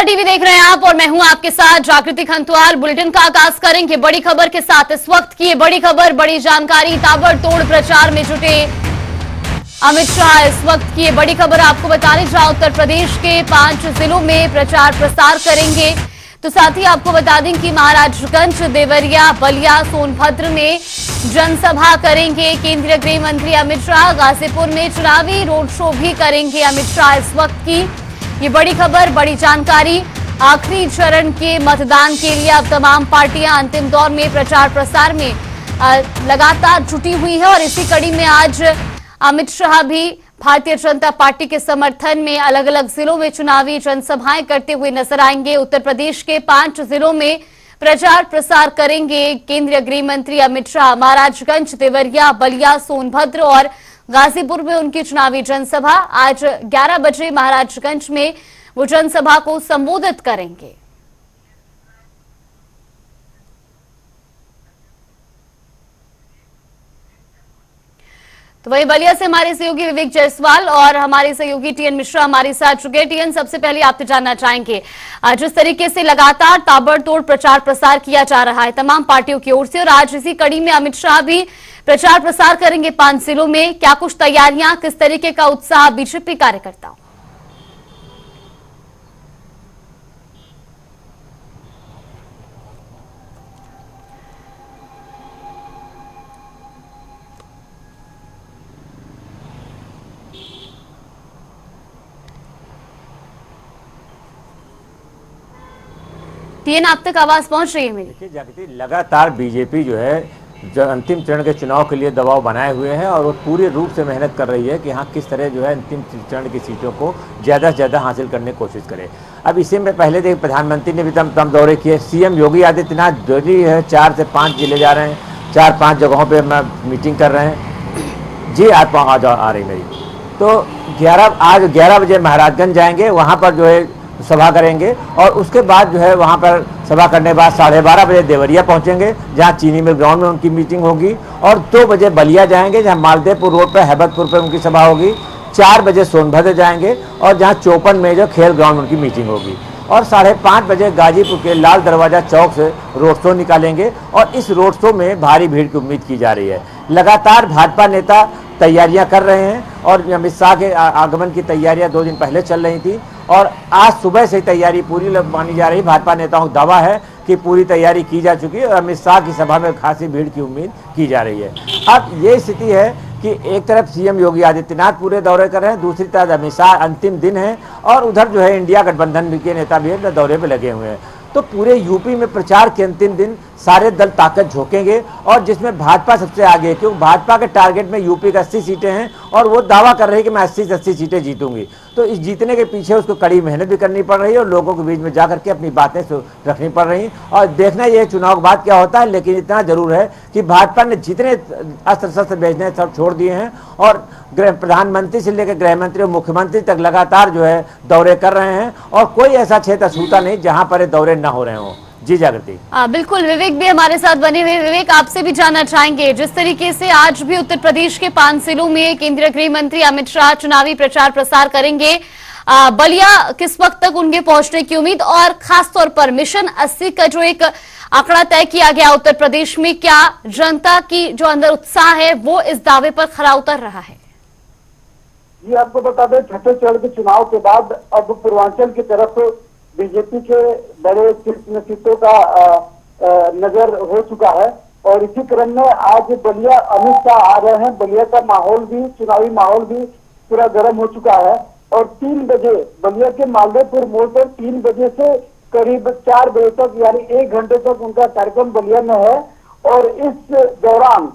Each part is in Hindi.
टीवी देख रहे हैं आप और मैं हूं आपके साथ जागृति खंतवाल। बुलेटिन का आगाज करेंगे बड़ी खबर के साथ। इस वक्त की बड़ी खबर, बड़ी जानकारी, ताबड़तोड़ प्रचार में जुटे अमित शाह। इस वक्त की बड़ी खबर आपको बताने जहां उत्तर प्रदेश के 5 जिलों में प्रचार प्रसार करेंगे। तो साथ ही आपको बता दें कि महाराजगंज, देवरिया, बलिया, सोनभद्र में जनसभा करेंगे केंद्रीय गृह मंत्री अमित शाह। गाजीपुर में चुनावी रोड शो भी करेंगे अमित शाह। इस वक्त की ये बड़ी खबर, बड़ी जानकारी। आखिरी चरण के मतदान के लिए अब तमाम पार्टियां अंतिम दौर में प्रचार प्रसार में लगातार जुटी हुई है और इसी कड़ी में आज अमित शाह भी भारतीय जनता पार्टी के समर्थन में अलग अलग जिलों में चुनावी जनसभाएं करते हुए नजर आएंगे। उत्तर प्रदेश के 5 जिलों में प्रचार प्रसार करेंगे केंद्रीय गृह मंत्री अमित शाह। महाराजगंज, देवरिया, बलिया, सोनभद्र और गाजीपुर में उनकी चुनावी जनसभा। आज 11 बजे महाराजगंज में वो जनसभा को संबोधित करेंगे। तो वहीं बलिया से हमारे सहयोगी विवेक जायसवाल और हमारे सहयोगी टीएन मिश्रा हमारे साथ चुके। टीएन, सबसे पहले आपसे जानना चाहेंगे, जिस तरीके से लगातार ताबड़तोड़ प्रचार प्रसार किया जा रहा है तमाम पार्टियों की ओर से और आज इसी कड़ी में अमित शाह भी प्रचार प्रसार करेंगे 5 जिलों में, क्या कुछ तैयारियां, किस तरीके का उत्साह बीजेपी कार्यकर्ताओं? टीएन, आप तक आवाज पहुंच रही है मेरी? देखिए जागृति, लगातार बीजेपी जो है अंतिम चरण के चुनाव के लिए दबाव बनाए हुए हैं और वो पूरे रूप से मेहनत कर रही है कि हाँ किस तरह जो है अंतिम चरण की सीटों को ज़्यादा से ज़्यादा हासिल करने की कोशिश करे। अब इसी में पहले देख प्रधानमंत्री ने भी तमाम दौरे किए। सीएम योगी आदित्यनाथ दिल्ली है 4 से 5 जिले जा रहे हैं, 4-5 जगहों पर मीटिंग कर रहे हैं। जी आज आ रही मेरी तो आज 11 बजे महाराजगंज जाएंगे, वहाँ पर जो है सभा करेंगे और उसके बाद जो है वहाँ पर सभा करने के बाद 12:30 बजे देवरिया पहुँचेंगे जहाँ चीनी मिल ग्राउंड में उनकी मीटिंग होगी और 2 बजे बलिया जाएंगे जहाँ मालदेवपुर रोड पर हैबतपुर पर उनकी सभा होगी। 4 बजे सोनभद्र जाएंगे और जहाँ चौपन में जो खेल ग्राउंड उनकी मीटिंग होगी और 5:30 बजे गाजीपुर के लाल दरवाजा चौक से रोड शो निकालेंगे और इस रोड शो में भारी भीड़ की उम्मीद की जा रही है। लगातार भाजपा नेता तैयारियां कर रहे हैं और अमित शाह के आगमन की तैयारियां 2 दिन पहले चल रही थी और आज सुबह से तैयारी पूरी मानी जा रही। भाजपा नेताओं का दावा है कि पूरी तैयारी की जा चुकी है और अमित शाह की सभा में खासी भीड़ की उम्मीद की जा रही है। अब ये स्थिति है कि एक तरफ सीएम योगी आदित्यनाथ पूरे दौरे कर रहे हैं, दूसरी तरफ अमित शाह अंतिम दिन है और उधर जो है इंडिया गठबंधन के नेता भी दौरे पर लगे हुए हैं। तो पूरे यूपी में प्रचार के अंतिम दिन सारे दल ताकत झोंकेंगे और जिसमें भाजपा सबसे आगे है क्योंकि भाजपा के टारगेट में यूपी का 80 सीटें हैं और वो दावा कर रही है कि मैं 80 से 80 सीटें जीतूंगी। तो इस जीतने के पीछे उसको कड़ी मेहनत भी करनी पड़ रही है और लोगों के बीच में जाकर के अपनी बातें रखनी पड़ रही और देखना ये चुनाव के बाद क्या होता है। लेकिन इतना जरूर है कि भाजपा ने जितने अस्त्र शस्त्र भेजने सब छोड़ दिए हैं और प्रधानमंत्री से लेकर गृह मंत्री और मुख्यमंत्री तक लगातार जो है दौरे कर रहे हैं और कोई ऐसा क्षेत्र छूटा नहीं जहां पर दौरे न हो रहे हों। जी जागृति। बिल्कुल, विवेक भी हमारे साथ बने हुए। विवेक, आपसे भी जानना चाहेंगे, जिस तरीके से आज भी उत्तर प्रदेश के 5 जिलों में केंद्रीय गृह मंत्री अमित शाह चुनावी प्रचार प्रसार करेंगे, बलिया किस वक्त तक उनके पहुंचने की उम्मीद और खासतौर पर मिशन 80 का जो एक आंकड़ा तय किया गया उत्तर प्रदेश में, क्या जनता की जो अंदर उत्साह है वो इस दावे पर खरा उतर रहा है? ये आपको बता दें, छठे चरण के चुनाव के बाद अब पूर्वांचल की तरफ बीजेपी के बड़े सीटों का नजर हो चुका है और इसी क्रम में आज बलिया अमित शाह आ रहे हैं। बलिया का माहौल भी, चुनावी माहौल भी पूरा गर्म हो चुका है और 3 बजे बलिया के मालदेवपुर मोड़ पर 3 बजे से करीब 4 बजे तक यानी 1 घंटे तक उनका कार्यक्रम बलिया में है और इस दौरान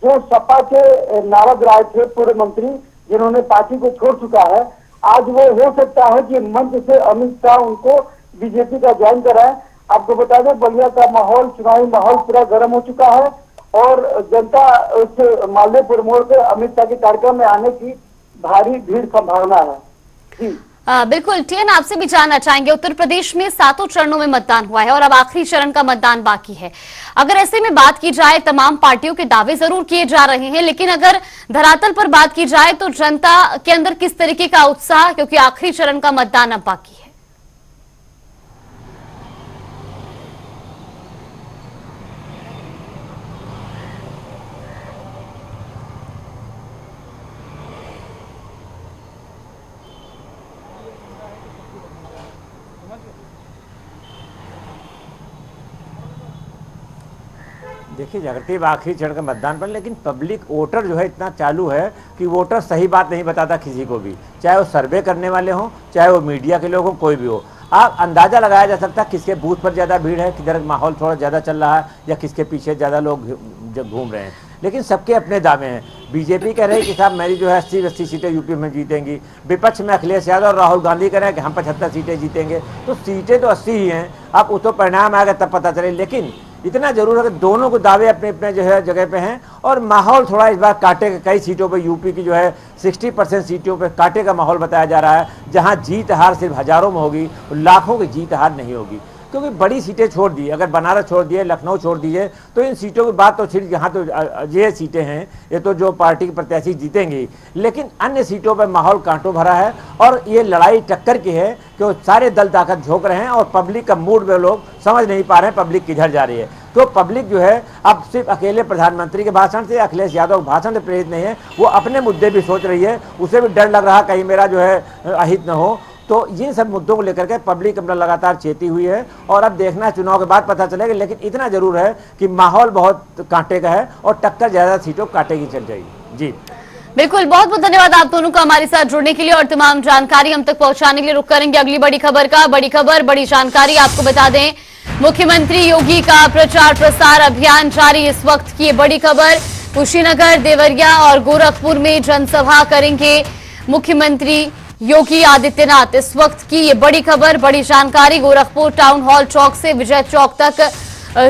जो सपा के नारद राय थे पूर्व मंत्री जिन्होंने पार्टी को छोड़ चुका है, आज वो हो सकता है कि मंच से अमित शाह उनको बीजेपी का ज्वाइन कराए। आपको बता दें, बलिया का माहौल, चुनावी माहौल पूरा गर्म हो चुका है और जनता उस मालदेवपुर मोड़ पे अमित शाह के कार्यक्रम में आने की भारी भीड़ संभावना है। जी बिल्कुल। टीएन, आपसे भी जानना चाहेंगे, उत्तर प्रदेश में 7 चरणों में मतदान हुआ है और अब आखिरी चरण का मतदान बाकी है। अगर ऐसे में बात की जाए, तमाम पार्टियों के दावे जरूर किए जा रहे हैं, लेकिन अगर धरातल पर बात की जाए तो जनता के अंदर किस तरीके का उत्साह, क्योंकि आखिरी चरण का मतदान अब बाकी है? देखिए जागृति आखिरी चरण का मतदान पर, लेकिन पब्लिक वोटर जो है इतना चालू है कि वोटर सही बात नहीं बताता किसी को भी, चाहे वो सर्वे करने वाले हों, चाहे वो मीडिया के लोग हों, कोई भी हो। आप अंदाज़ा लगाया जा सकता है किसके बूथ पर ज़्यादा भीड़ है, किधर माहौल थोड़ा ज़्यादा चल रहा है, या किसके पीछे ज़्यादा लोग घूम रहे हैं। लेकिन सबके अपने दावे हैं। बीजेपी कह रही है कि साहब मेरी जो है 80 सीटें यूपी में जीतेंगी, विपक्ष में अखिलेश यादव और राहुल गांधी कह रहे हैं कि हम 75 सीटें जीतेंगे। तो सीटें तो 80 ही हैं, अब वो तो परिणाम आएगा तब पता चले। लेकिन इतना जरूर है कि दोनों को दावे अपने अपने जो है जगह पे हैं, और माहौल थोड़ा इस बार कांटे का, कई सीटों पे यूपी की जो है 60% सीटों पे कांटे का माहौल बताया जा रहा है, जहां जीत हार सिर्फ हजारों में होगी, लाखों की जीत हार नहीं होगी। क्योंकि बड़ी सीटें छोड़ दी, अगर बनारस छोड़ दिए, लखनऊ छोड़ दीजिए, तो इन सीटों की बात तो सिर्फ यहाँ तो ये सीटें हैं, ये तो जो पार्टी के प्रत्याशी जीतेंगे। लेकिन अन्य सीटों पर माहौल कांटों भरा है, और ये लड़ाई टक्कर की है कि वो सारे दल ताकत झोंक रहे हैं, और पब्लिक का मूड में लोग समझ नहीं पा रहे हैं पब्लिक किधर जा रही है। तो पब्लिक जो है अब सिर्फ अकेले प्रधानमंत्री के भाषण से, अखिलेश यादव के भाषण से प्रेरित नहीं है, वो अपने मुद्दे भी सोच रही है। उसे भी डर लग रहा कहीं मेरा जो है अहित न हो। तो ये सब मुद्दों को लेकर के पब्लिक अपना लगातार चेती हुई है, और अब देखना चुनाव के बाद पता चलेगा। लेकिन इतना जरूर है कि माहौल बहुत कांटे का है, और टक्कर ज्यादा सीटों कांटे की चल जाएगी। जी बिल्कुल, बहुत बहुत धन्यवाद आप दोनों का हमारे साथ जुड़ने के लिए और तमाम जानकारी हम तक पहुंचाने के लिए। रुक करेंगे अगली बड़ी खबर का। बड़ी खबर, बड़ी जानकारी आपको बता दें, मुख्यमंत्री योगी का प्रचार प्रसार अभियान जारी। इस वक्त की बड़ी खबर, कुशीनगर, देवरिया और गोरखपुर में जनसभा करेंगे मुख्यमंत्री योगी आदित्यनाथ। इस वक्त की ये बड़ी खबर, बड़ी जानकारी। गोरखपुर टाउन हॉल चौक से विजय चौक तक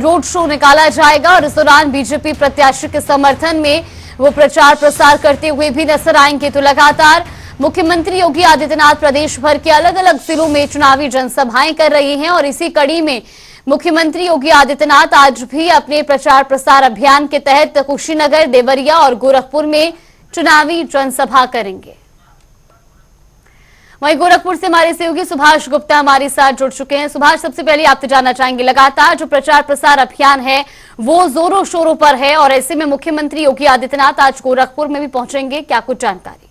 रोड शो निकाला जाएगा, और इस दौरान बीजेपी प्रत्याशी के समर्थन में वो प्रचार प्रसार करते हुए भी नजर आएंगे। तो लगातार मुख्यमंत्री योगी आदित्यनाथ प्रदेश भर के अलग अलग जिलों में चुनावी जनसभाएं कर रही हैं, और इसी कड़ी में मुख्यमंत्री योगी आदित्यनाथ आज भी अपने प्रचार प्रसार अभियान के तहत कुशीनगर, देवरिया और गोरखपुर में चुनावी जनसभा करेंगे। वहीं गोरखपुर से हमारे सहयोगी सुभाष गुप्ता हमारे साथ जुड़ चुके हैं। सुभाष, सबसे पहले आपसे जानना चाहेंगे, लगातार जो प्रचार प्रसार अभियान है वो जोरों शोरों पर है, और ऐसे में मुख्यमंत्री योगी आदित्यनाथ आज गोरखपुर में भी पहुंचेंगे, क्या कुछ जानकारी?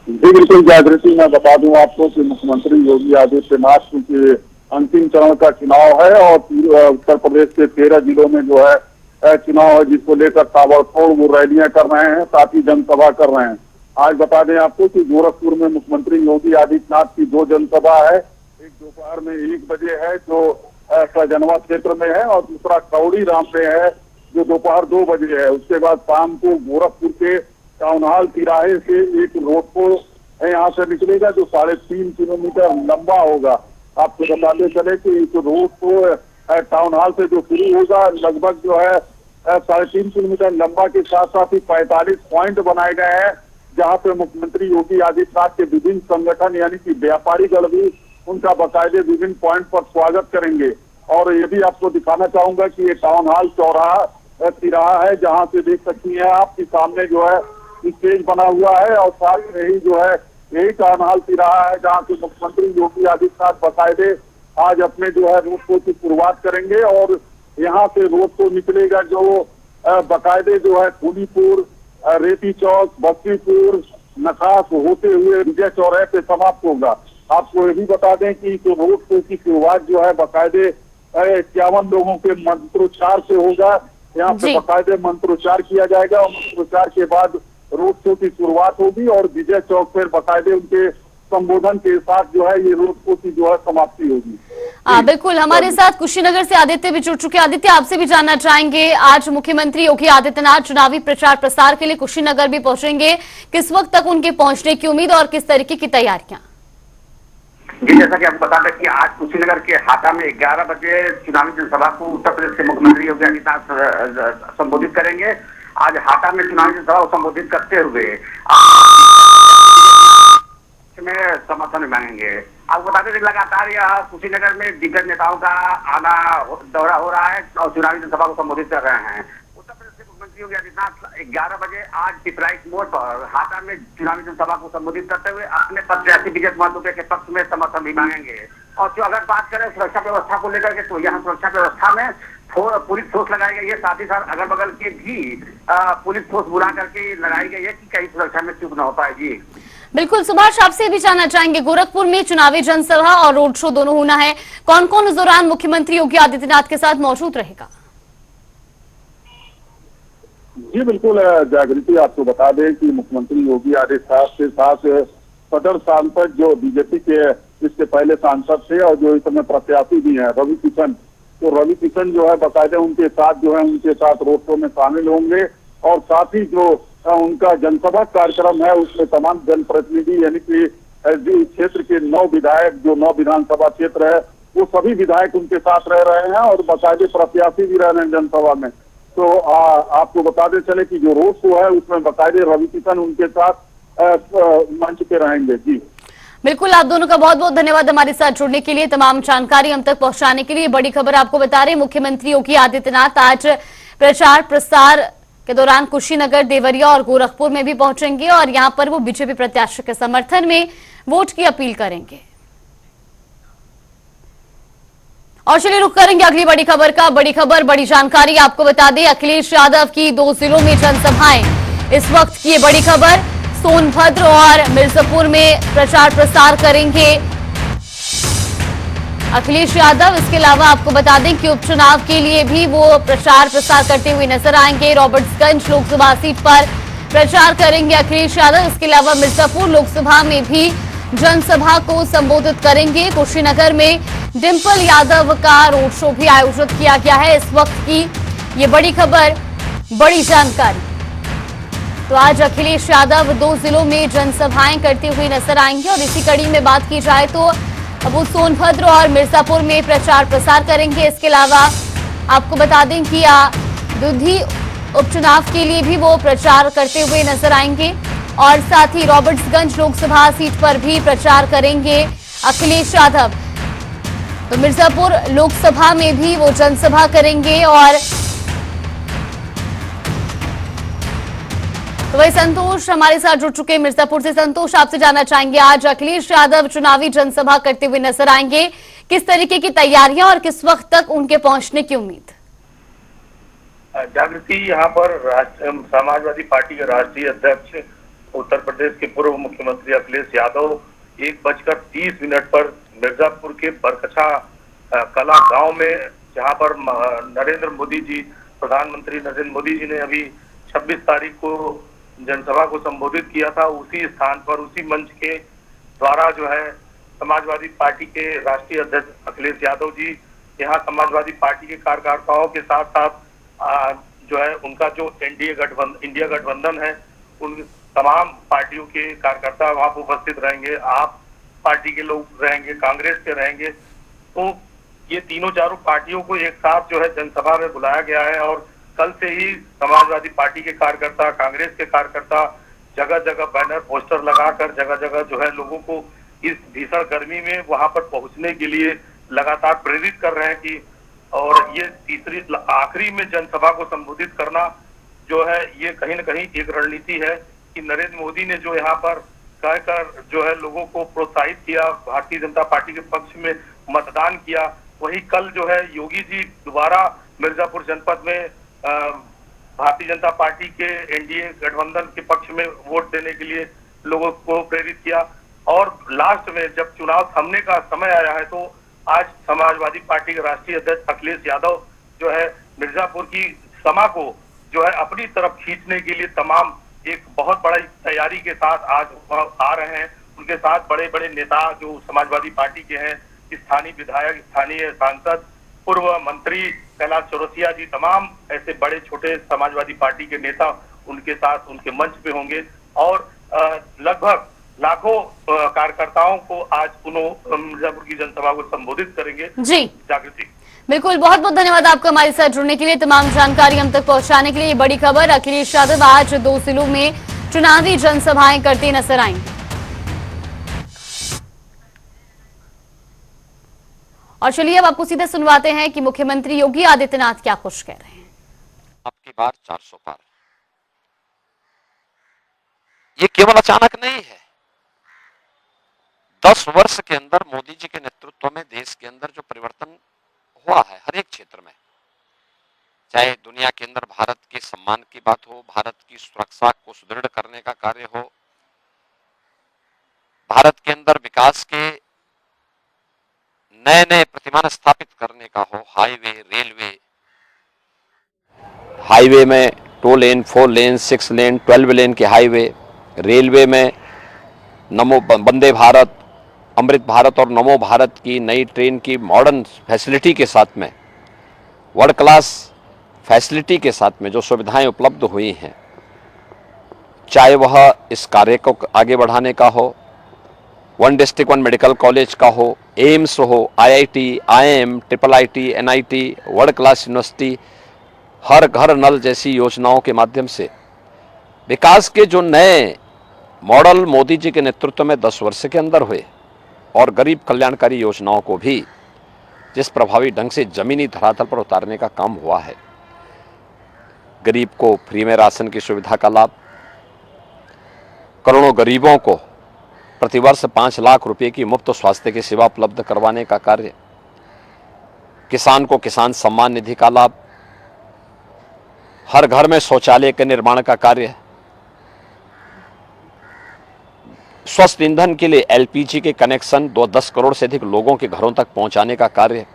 जी बिल्कुल जागृति, मैं बता दूं आपको कि मुख्यमंत्री योगी आदित्यनाथ के अंतिम चरण का चुनाव है, और उत्तर प्रदेश के 13 जिलों में जो है चुनाव है, जिसको लेकर ताबड़तोड़ वो रैलियां कर रहे हैं, साथ ही जनसभा कर रहे हैं। आज बता दें आपको कि गोरखपुर में मुख्यमंत्री योगी आदित्यनाथ की 2 जनसभा है। एक दोपहर में 1 बजे है जो सजनवा क्षेत्र में है, और दूसरा कौड़ी राम में है जो दोपहर 2 बजे है। उसके बाद शाम को गोरखपुर के टाउन हॉल तिराहे से एक रोड को यहाँ से निकलेगा जो 3.5 किलोमीटर लंबा होगा। आपको बताते चले कि इस रोड को टाउन हॉल से जो शुरू होगा, लगभग जो है 3.5 किलोमीटर लंबा के साथ साथ ही 45 पॉइंट बनाए गए हैं, जहां पे मुख्यमंत्री योगी आदित्यनाथ के विभिन्न संगठन यानी कि व्यापारी दल भी उनका बाकायदे विभिन्न पॉइंट पर स्वागत करेंगे। और ये भी आपको दिखाना चाहूंगा कि ये टाउन हॉल चौराहा तिराहा है, जहां से देख सकती हैं आपके सामने जो है स्टेज बना हुआ है, और साथ में ही जो है यही टाउन हॉल तिराहा है जहाँ से मुख्यमंत्री योगी आदित्यनाथ बाकायदे आज अपने जो है रोड शो की शुरुआत करेंगे। और यहाँ से रोड शो निकलेगा जो बाकायदे जो है फूलीपुर, रेती चौक, बस्तीपुर, नखास होते हुए विजय चौराहे पे समाप्त होगा। आपको ये भी बता दें कि रोड शो की शुरुआत जो है बाकायदे 51 लोगों के मंत्रोच्चार से होगा। यहाँ पे बाकायदे मंत्रोच्चार किया जाएगा, और मंत्रोच्चार के बाद रोड शो की शुरुआत होगी, और विजय चौक पर बाकायदे उनके संबोधन के साथ जो है ये रोड शो की जो है समाप्ति होगी। बिल्कुल, हमारे साथ कुशीनगर से आदित्य भी जुड़ चुके हैं। आदित्य, आपसे भी जानना चाहेंगे, आज मुख्यमंत्री योगी आदित्यनाथ चुनावी प्रचार प्रसार के लिए कुशीनगर भी पहुंचेंगे, किस वक्त तक उनके पहुंचने की उम्मीद और किस तरीके की तैयारियां? जी, जैसा कि आपको बता दें कि आज कुशीनगर के हाटा में 11 बजे चुनावी जनसभा को उत्तर प्रदेश के मुख्यमंत्री योगी आदित्यनाथ संबोधित करेंगे। आज हाटा में चुनावी जनसभा को संबोधित करते हुए में समर्थन मांगेंगे। आपको बता दें लगातार यह कुशीनगर में दिग्गज नेताओं का आना दौरा हो रहा है, और चुनावी जनसभा को संबोधित कर रहे हैं। उत्तर प्रदेश के मुख्यमंत्री योगी आदित्यनाथ 11 बजे आज पिपराइच मोड़ पर हाटा में चुनावी जनसभा को संबोधित करते हुए अपने प्रत्याशी विजय कुमार दुबे के पक्ष में समर्थन भी मांगेंगे। और जो अगर बात करें सुरक्षा व्यवस्था को लेकर के, तो यहाँ सुरक्षा व्यवस्था में पुलिस फोर्स लगाई गई है, साथ ही साथ अगल बगल के भी पुलिस फोर्स बुला करके लगाई गई है कि कहीं सुरक्षा में चूक न हो पाए। जी बिल्कुल, सुभाष, आपसे भी जानना चाहेंगे, गोरखपुर में चुनावी जनसभा और रोड शो दोनों होना है, कौन कौन इस दौरान मुख्यमंत्री योगी आदित्यनाथ के साथ मौजूद रहेगा? जी बिल्कुल जागृति, आपको बता दें कि मुख्यमंत्री योगी आदित्यनाथ के साथ सदर सांसद जो बीजेपी के इससे पहले सांसद थे और जो इस समय प्रत्याशी भी हैं रवि किशन, तो रवि किशन जो है बाकायदा उनके साथ रोड शो में शामिल होंगे और साथ ही जो उनका जनसभा कार्यक्रम है उसमें तमाम जनप्रतिनिधि यानी कि इस क्षेत्र के 9 विधायक, जो 9 विधानसभा क्षेत्र है वो सभी विधायक उनके साथ रह रहे हैं और बाकायदे प्रत्याशी भी रह रहे हैं जनसभा में। तो आपको बताते चले कि जो रोड शो है उसमें बाकायदे रवि किशन उनके साथ मंच पे रहेंगे। जी बिल्कुल, आप दोनों का बहुत बहुत धन्यवाद हमारे साथ जुड़ने के लिए, तमाम जानकारी हम तक पहुंचाने के लिए। बड़ी खबर आपको बता रहे, मुख्यमंत्री योगी आदित्यनाथ आज प्रचार प्रसार के दौरान कुशीनगर, देवरिया और गोरखपुर में भी पहुंचेंगे और यहां पर वो बीजेपी प्रत्याशी के समर्थन में वोट की अपील करेंगे। और चलिए रुक करेंगे अगली बड़ी खबर का। बड़ी खबर, बड़ी जानकारी आपको बता दें, अखिलेश यादव की 2 जिलों में जनसभाएं। इस वक्त की ये बड़ी खबर, सोनभद्र और मिर्जापुर में प्रचार प्रसार करेंगे अखिलेश यादव। इसके अलावा आपको बता दें कि उपचुनाव के लिए भी वो प्रचार प्रसार करते हुए नजर आएंगे। रॉबर्ट्सगंज लोकसभा सीट पर प्रचार करेंगे अखिलेश यादव। इसके अलावा मिर्जापुर लोकसभा में भी जनसभा को संबोधित करेंगे। कुशीनगर में डिंपल यादव का रोड शो भी आयोजित किया गया है। इस वक्त की ये बड़ी खबर, बड़ी जानकारी। तो आज अखिलेश यादव 2 जिलों में जनसभाएं करते हुए नजर आएंगे और इसी कड़ी में बात की जाए तो वो सोनभद्र और मिर्जापुर में प्रचार प्रसार करेंगे। इसके अलावा आपको बता दें कि दुधी उपचुनाव के लिए भी वो प्रचार करते हुए नजर आएंगे और साथ ही रॉबर्ट्सगंज लोकसभा सीट पर भी प्रचार करेंगे अखिलेश यादव। तो मिर्जापुर लोकसभा में भी वो जनसभा करेंगे। और तो वही संतोष हमारे साथ जुड़ चुके हैं मिर्जापुर से। संतोष, आपसे जानना चाहेंगे, आज अखिलेश यादव चुनावी जनसभा करते हुए नजर आएंगे, किस तरीके की तैयारियां और किस वक्त तक उनके पहुंचने की उम्मीद? जागृति, यहाँ पर समाजवादी पार्टी के राष्ट्रीय अध्यक्ष उत्तर प्रदेश के पूर्व मुख्यमंत्री अखिलेश यादव 1:30 पर मिर्जापुर के बरकछा कला गांव में, जहां पर नरेंद्र मोदी जी, प्रधानमंत्री नरेंद्र मोदी जी ने अभी 26 तारीख को जनसभा को संबोधित किया था, उसी स्थान पर, उसी मंच के द्वारा जो है समाजवादी पार्टी के राष्ट्रीय अध्यक्ष अखिलेश यादव जी यहाँ समाजवादी पार्टी के कार्यकर्ताओं के साथ साथ जो है उनका जो इंडिया गठबंधन है, उन तमाम पार्टियों के कार्यकर्ता वहां पर उपस्थित रहेंगे। आप पार्टी के लोग रहेंगे, कांग्रेस के रहेंगे। तो ये तीनों चारों पार्टियों को एक साथ जो है जनसभा में बुलाया गया है और कल से ही समाजवादी पार्टी के कार्यकर्ता, कांग्रेस के कार्यकर्ता जगह जगह बैनर पोस्टर लगाकर जगह जगह जो है लोगों को इस भीषण गर्मी में वहां पर पहुंचने के लिए लगातार प्रेरित कर रहे हैं कि, और ये तीसरी आखिरी में जनसभा को संबोधित करना जो है ये कहीं न कहीं एक रणनीति है कि नरेंद्र मोदी ने जो यहाँ पर कहकर जो है लोगों को प्रोत्साहित किया, भारतीय जनता पार्टी के पक्ष में मतदान किया, वही कल जो है योगी जी दोबारा मिर्जापुर जनपद में भारतीय जनता पार्टी के एनडीए गठबंधन के पक्ष में वोट देने के लिए लोगों को प्रेरित किया। और लास्ट में जब चुनाव थमने का समय आया है तो आज समाजवादी पार्टी के राष्ट्रीय अध्यक्ष अखिलेश यादव जो है मिर्जापुर की सभा को जो है अपनी तरफ खींचने के लिए तमाम एक बहुत बड़ी तैयारी के साथ आज आ रहे हैं। उनके साथ बड़े बड़े नेता जो समाजवादी पार्टी के हैं, स्थानीय विधायक, स्थानीय सांसद, पूर्व मंत्री कैलाश चौरसिया जी, तमाम ऐसे बड़े छोटे समाजवादी पार्टी के नेता उनके साथ उनके मंच पे होंगे और लगभग लाखों कार्यकर्ताओं को आज उन्होंने मिर्जापुर की जनसभा को संबोधित करेंगे। जी जागृति, बिल्कुल, बहुत बहुत धन्यवाद आपका हमारे साथ जुड़ने के लिए, तमाम जानकारी हम तक पहुंचाने के लिए। बड़ी खबर, अखिलेश यादव आज 2 जिलों में चुनावी जनसभाएं करते नजर आएंगे। और चलिए अब आपको सीधे सुनवाते हैं कि मुख्यमंत्री योगी आदित्यनाथ क्या कुछ कह रहे हैं। आपकी बार 400 पार, ये केवल अचानक नहीं है। 10 वर्ष के अंदर मोदी जी के नेतृत्व में देश के अंदर जो परिवर्तन हुआ है हर एक क्षेत्र में, चाहे दुनिया के अंदर भारत के सम्मान की बात हो, भारत की सुरक्षा को सुदृढ़ करने का कार्य हो, भारत के अंदर विकास के नए नए प्रतिमान स्थापित करने का हो, हाईवे, रेलवे, हाईवे में 2 लेन, 4 लेन, 6 लेन, 12 लेन के हाईवे, रेलवे में नमो वंदे भारत, अमृत भारत और नमो भारत की नई ट्रेन की मॉडर्न फैसिलिटी के साथ में, वर्ल्ड क्लास फैसिलिटी के साथ में जो सुविधाएं उपलब्ध हुई हैं, चाहे वह इस कार्य को आगे बढ़ाने का हो, 1 डिस्ट्रिक्ट 1 मेडिकल कॉलेज का हो, एम्स हो, IIT, IIM, IIIT, NIT, world class university, हर घर नल जैसी योजनाओं के माध्यम से विकास के जो नए मॉडल मोदी जी के नेतृत्व में 10 वर्ष के अंदर हुए और गरीब कल्याणकारी योजनाओं को भी जिस प्रभावी ढंग से जमीनी धरातल पर उतारने का काम हुआ है, गरीब को फ्री में राशन की सुविधा का लाभ, करोड़ों गरीबों को प्रतिवर्ष 5 लाख रुपए की मुफ्त स्वास्थ्य की सेवा उपलब्ध करवाने का कार्य, किसान को किसान सम्मान निधि का लाभ, हर घर में शौचालय के निर्माण का कार्य, स्वस्थ ईंधन के लिए LPG के कनेक्शन 10 करोड़ से अधिक लोगों के घरों तक पहुंचाने का कार्य,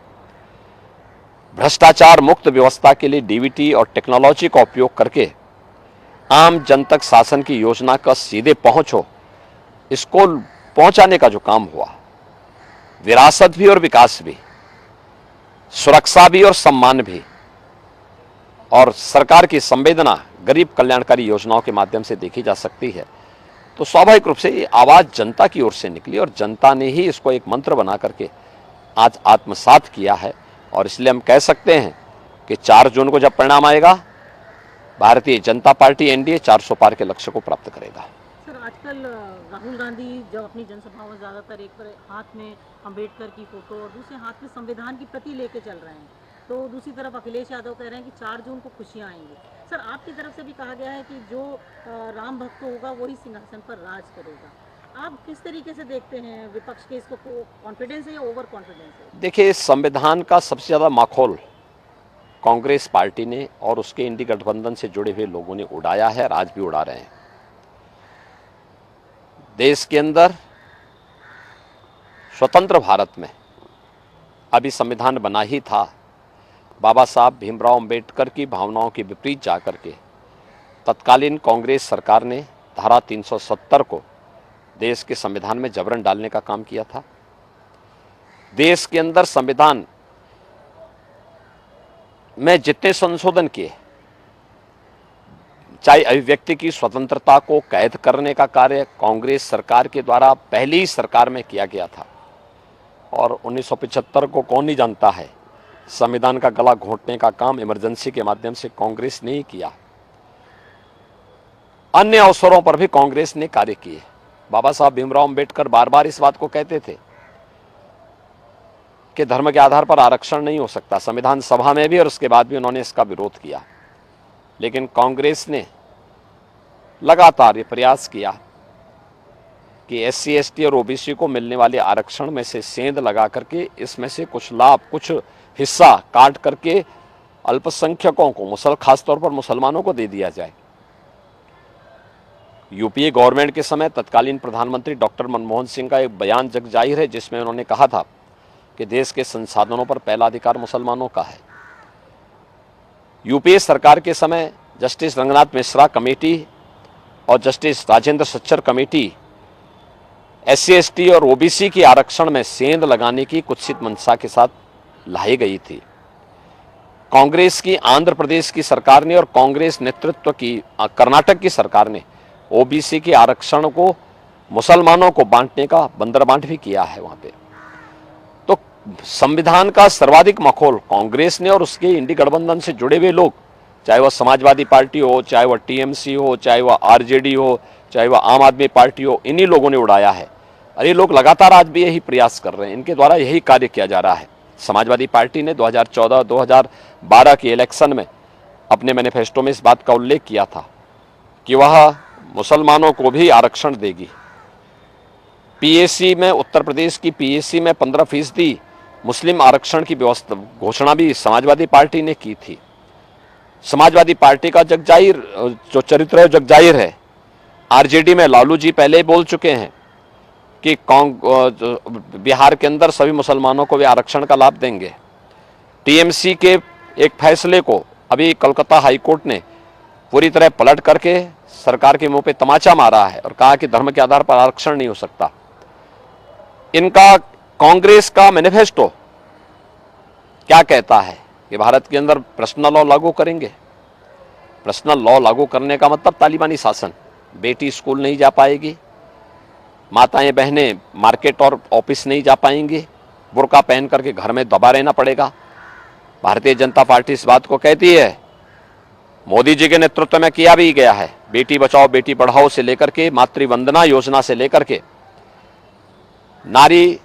भ्रष्टाचार मुक्त व्यवस्था के लिए DBT और टेक्नोलॉजी का उपयोग करके आम जन तक शासन की योजना का सीधे पहुंच हो, इसको पहुंचाने का जो काम हुआ, विरासत भी और विकास भी, सुरक्षा भी और सम्मान भी, और सरकार की संवेदना गरीब कल्याणकारी योजनाओं के माध्यम से देखी जा सकती है, तो स्वाभाविक रूप से ये आवाज जनता की ओर से निकली और जनता ने ही इसको एक मंत्र बना करके आज आत्मसात किया है। और इसलिए हम कह सकते हैं कि 4 जून को जब परिणाम आएगा, भारतीय जनता पार्टी NDA 400 पार के लक्ष्य को प्राप्त करेगा। सर, आजकल राहुल गांधी जब अपनी जनसभाओं में ज़्यादातर एक हाथ में अंबेडकर की फोटो और दूसरे हाथ में संविधान की प्रति लेके चल रहे हैं, तो दूसरी तरफ अखिलेश यादव कह रहे हैं कि 4 जून को खुशियां आएंगी। सर, आपकी तरफ से भी कहा गया है कि जो राम भक्त होगा वही सिंहासन पर राज करेगा। आप किस तरीके से देखते हैं विपक्ष के इसको, कॉन्फिडेंस है या ओवर कॉन्फिडेंस है? देखिए, संविधान का सबसे ज़्यादा माखौल कांग्रेस पार्टी ने और उसके इंडी गठबंधन से जुड़े हुए लोगों ने उड़ाया है और आज भी उड़ा रहे हैं। देश के अंदर स्वतंत्र भारत में अभी संविधान बना ही था, बाबा साहब भीमराव अंबेडकर की भावनाओं के विपरीत जाकर के तत्कालीन कांग्रेस सरकार ने धारा 370 को देश के संविधान में जबरन डालने का काम किया था। देश के अंदर संविधान में जितने संशोधन किए, चाहे अभिव्यक्ति की स्वतंत्रता को कैद करने का कार्य कांग्रेस सरकार के द्वारा पहली सरकार में किया गया था, और 1975 को कौन नहीं जानता है, संविधान का गला घोंटने का काम इमरजेंसी के माध्यम से कांग्रेस ने ही किया। अन्य अवसरों पर भी कांग्रेस ने कार्य किए। बाबा साहब भीमराव अंबेडकर बार बार इस बात को कहते थे कि धर्म के आधार पर आरक्षण नहीं हो सकता, संविधान सभा में भी और उसके बाद भी उन्होंने इसका विरोध किया। लेकिन कांग्रेस ने लगातार ये प्रयास किया कि SC ST और OBC को मिलने वाले आरक्षण में से सेंध लगा करके इसमें से कुछ लाभ, कुछ हिस्सा काट करके अल्पसंख्यकों को, खासतौर पर मुसलमानों को दे दिया जाए। UPA गवर्नमेंट के समय तत्कालीन प्रधानमंत्री डॉक्टर मनमोहन सिंह का एक बयान जग जाहिर है, जिसमें उन्होंने कहा था कि देश के संसाधनों पर पहला अधिकार मुसलमानों का है। UPA सरकार के समय जस्टिस रंगनाथ मिश्रा कमेटी और justice Rajendra Sachar committee SC ST और OBC के आरक्षण में सेंध लगाने की कुत्सित मंशा के साथ लाई गई थी। कांग्रेस की आंध्र प्रदेश की सरकार ने और कांग्रेस नेतृत्व की कर्नाटक की सरकार ने OBC के आरक्षण को मुसलमानों को बांटने का बंदरबांट भी किया है वहां पे। तो संविधान का सर्वाधिक मखौल कांग्रेस ने और उसके इंडी गठबंधन से जुड़े हुए लोग, चाहे वह समाजवादी पार्टी हो, चाहे वह TMC हो, चाहे वह RJD हो, चाहे वह आम आदमी पार्टी हो, इन्हीं लोगों ने उड़ाया है। और ये लोग लगातार आज भी यही प्रयास कर रहे हैं, इनके द्वारा यही कार्य किया जा रहा है। समाजवादी पार्टी ने 2014-2012 के इलेक्शन में अपने मैनिफेस्टो में इस बात का उल्लेख किया था कि वह मुसलमानों को भी आरक्षण देगी। PAC में, उत्तर प्रदेश की PAC में 15% मुस्लिम आरक्षण की व्यवस्था घोषणा भी समाजवादी पार्टी ने की थी। समाजवादी पार्टी का जगजाहिर जो चरित्र है जगजाहिर है। RJD में लालू जी पहले ही बोल चुके हैं कि बिहार के अंदर सभी मुसलमानों को वे आरक्षण का लाभ देंगे। TMC के एक फैसले को अभी कलकत्ता हाईकोर्ट ने पूरी तरह पलट करके सरकार के मुंह पे तमाचा मारा है और कहा कि धर्म के आधार पर आरक्षण नहीं हो सकता। इनका कांग्रेस का मैनिफेस्टो क्या कहता है कि भारत के अंदर पर्सनल लॉ लागू करेंगे। पर्सनल लॉ लागू करने का मतलब तालिबानी शासन। बेटी स्कूल नहीं जा पाएगी, माताएं बहनें मार्केट और ऑफिस नहीं जा पाएंगी, बुर्का पहन करके घर में दबा रहना पड़ेगा। भारतीय जनता पार्टी इस बात को कहती है, मोदी जी के नेतृत्व में किया भी गया है। बेटी बचाओ बेटी पढ़ाओ से लेकर के मातृवंदना योजना से लेकर के नारी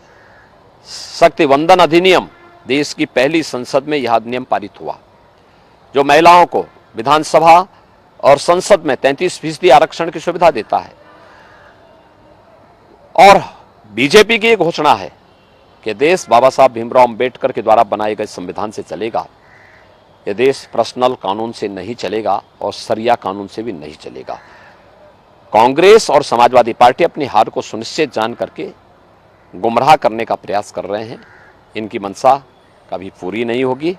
शक्ति वंदन अधिनियम, देश की पहली संसद में यह अधिनियम पारित हुआ जो महिलाओं को विधानसभा और संसद में 33% आरक्षण की सुविधा देता है। और बीजेपी की एक घोषणा है कि देश बाबा साहब भीमराव अंबेडकर के द्वारा बनाए गए संविधान से चलेगा। यह देश पर्सनल कानून से नहीं चलेगा और शरिया कानून से भी नहीं चलेगा। कांग्रेस और समाजवादी पार्टी अपनी हार को सुनिश्चित जान करके गुमराह करने का प्रयास कर रहे हैं। इनकी मंशा कभी पूरी नहीं होगी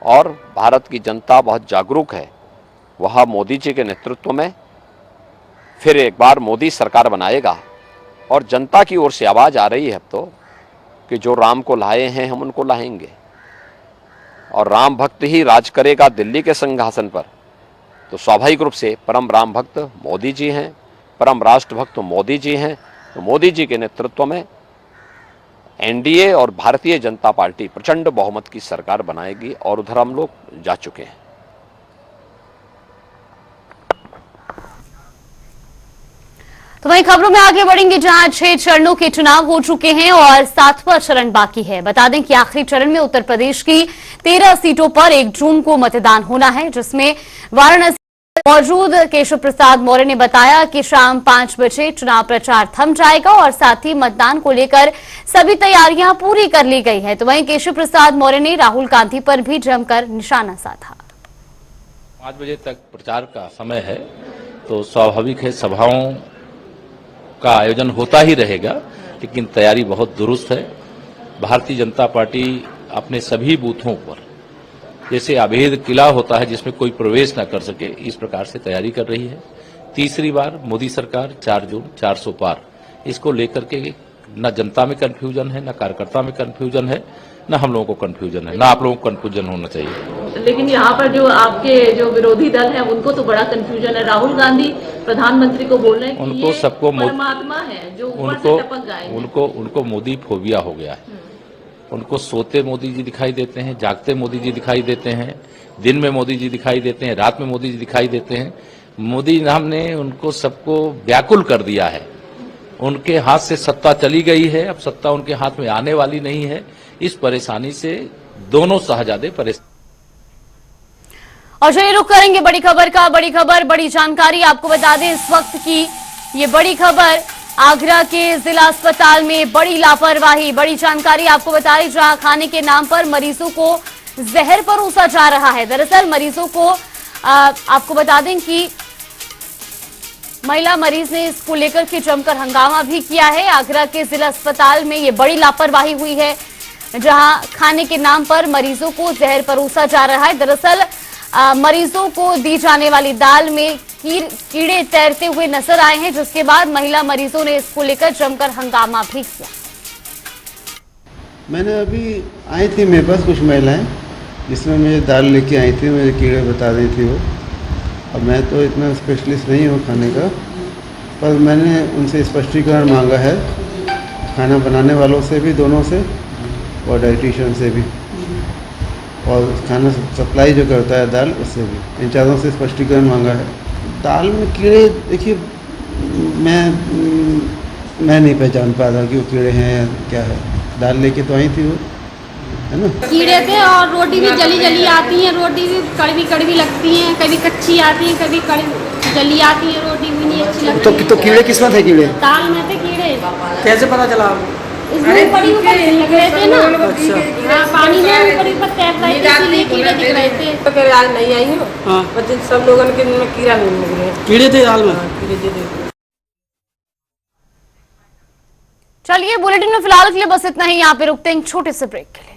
और भारत की जनता बहुत जागरूक है। वह मोदी जी के नेतृत्व में फिर एक बार मोदी सरकार बनाएगा और जनता की ओर से आवाज आ रही है अब तो कि जो राम को लाए हैं हम उनको लाएंगे और राम भक्त ही राज करेगा दिल्ली के सिंहासन पर। तो स्वाभाविक रूप से परम राम भक्त मोदी जी हैं, परम राष्ट्र भक्त मोदी जी हैं। तो मोदी जी के नेतृत्व में एनडीए और भारतीय जनता पार्टी प्रचंड बहुमत की सरकार बनाएगी और उधर हम लोग जा चुके हैं। तो वहीं खबरों में आगे बढ़ेंगे जहां 6 चरणों के चुनाव हो चुके हैं और 7वां चरण बाकी है। बता दें कि आखिरी चरण में उत्तर प्रदेश की 13 सीटों पर 1 जून को मतदान होना है, जिसमें वाराणसी मौजूद केशव प्रसाद मौर्य ने बताया कि शाम 5 बजे चुनाव प्रचार थम जाएगा और साथ ही मतदान को लेकर सभी तैयारियां पूरी कर ली गई है। तो वहीं केशव प्रसाद मौर्य ने राहुल गांधी पर भी जमकर निशाना साधा। 5 बजे तक प्रचार का समय है तो स्वाभाविक है सभाओं का आयोजन होता ही रहेगा, लेकिन तैयारी बहुत दुरुस्त है। भारतीय जनता पार्टी अपने सभी बूथों पर जैसे अभेद किला होता है जिसमें कोई प्रवेश न कर सके, इस प्रकार से तैयारी कर रही है। तीसरी बार मोदी सरकार 4 जून 400 पार, इसको लेकर के न जनता में कंफ्यूजन है, न कार्यकर्ता में कंफ्यूजन है, न हम लोगों को कंफ्यूजन है, न आप लोगों को कंफ्यूजन होना चाहिए। लेकिन यहाँ पर जो आपके जो विरोधी दल है उनको तो बड़ा कंफ्यूजन है। राहुल गांधी प्रधानमंत्री को बोल रहे हैं कि उनको ये सबको परमात्मा है जो ऊपर से टपक गए हैं। उनको मोदी फोबिया हो गया है। उनको सोते मोदी जी दिखाई देते हैं, जागते मोदी जी दिखाई देते हैं, दिन में मोदी जी दिखाई देते हैं, रात में मोदी जी दिखाई देते हैं। मोदी नाम ने उनको सबको व्याकुल कर दिया है। उनके हाथ से सत्ता चली गई है, अब सत्ता उनके हाथ में आने वाली नहीं है। इस परेशानी से दोनों शहजादे परेशान। और चलिए रुक करेंगे बड़ी खबर का। बड़ी खबर, बड़ी जानकारी आपको बता दें इस वक्त की ये बड़ी खबर आगरा के जिला अस्पताल में बड़ी लापरवाही। बड़ी जानकारी आपको बताएं जहां खाने के नाम पर मरीजों को जहर परोसा जा रहा है। दरअसल मरीजों को आपको बता दें कि महिला मरीज ने इसको लेकर के जमकर हंगामा भी किया है। आगरा के जिला अस्पताल में ये बड़ी लापरवाही हुई है जहां खाने के नाम पर मरीजों को जहर परोसा जा रहा है। दरअसल मरीजों को दी जाने वाली दाल में कीड़े तैरते हुए नजर आए हैं, जिसके बाद महिला मरीजों ने इसको लेकर जमकर हंगामा भी किया। मैंने अभी आई थी मेरे पास कुछ महिलाएं जिसमें मुझे दाल लेके आई थी, मुझे कीड़े बता रही थी वो। अब मैं तो इतना स्पेशलिस्ट नहीं हूँ खाने का, पर मैंने उनसे स्पष्टीकरण मांगा है, खाना बनाने वालों से भी, दोनों से, और डाइटिशियन से भी, और खाना सप्लाई जो करता है दाल उससे भी, इन चारों से स्पष्टीकरण मांगा है। दाल में कीड़े, देखिए मैं नहीं पहचान पा रहा कि वो कीड़े हैं या क्या है। दाल लेके तो आई थी वो, है ना। कीड़े थे और रोटी भी जली जली आती है, रोटी भी कड़वी कड़वी लगती हैं, कभी कच्ची आती है, कभी जली आती है, रोटी भी नहीं अच्छी लगती है। तो कीड़े किस में थे? कीड़े दाल में थे कीड़े। कैसे पता चला? इसमें बड़ी ऊपर लग रहे थे ना। अच्छा। पानी में ऊपर ऊपर तैर रहे थे, इसलिए कीड़े दिख रहे थे। तो फिर आज नहीं आई हूँ। हाँ। सब लोगों के कीड़ा नहीं निकले। कीड़े थे दाल में? कीड़े थे। चलिए बुलेटिन में फिलहाल के लिए बस इतना ही। यहाँ पे रुकते हैं छोटे से ब्रेक के लिए।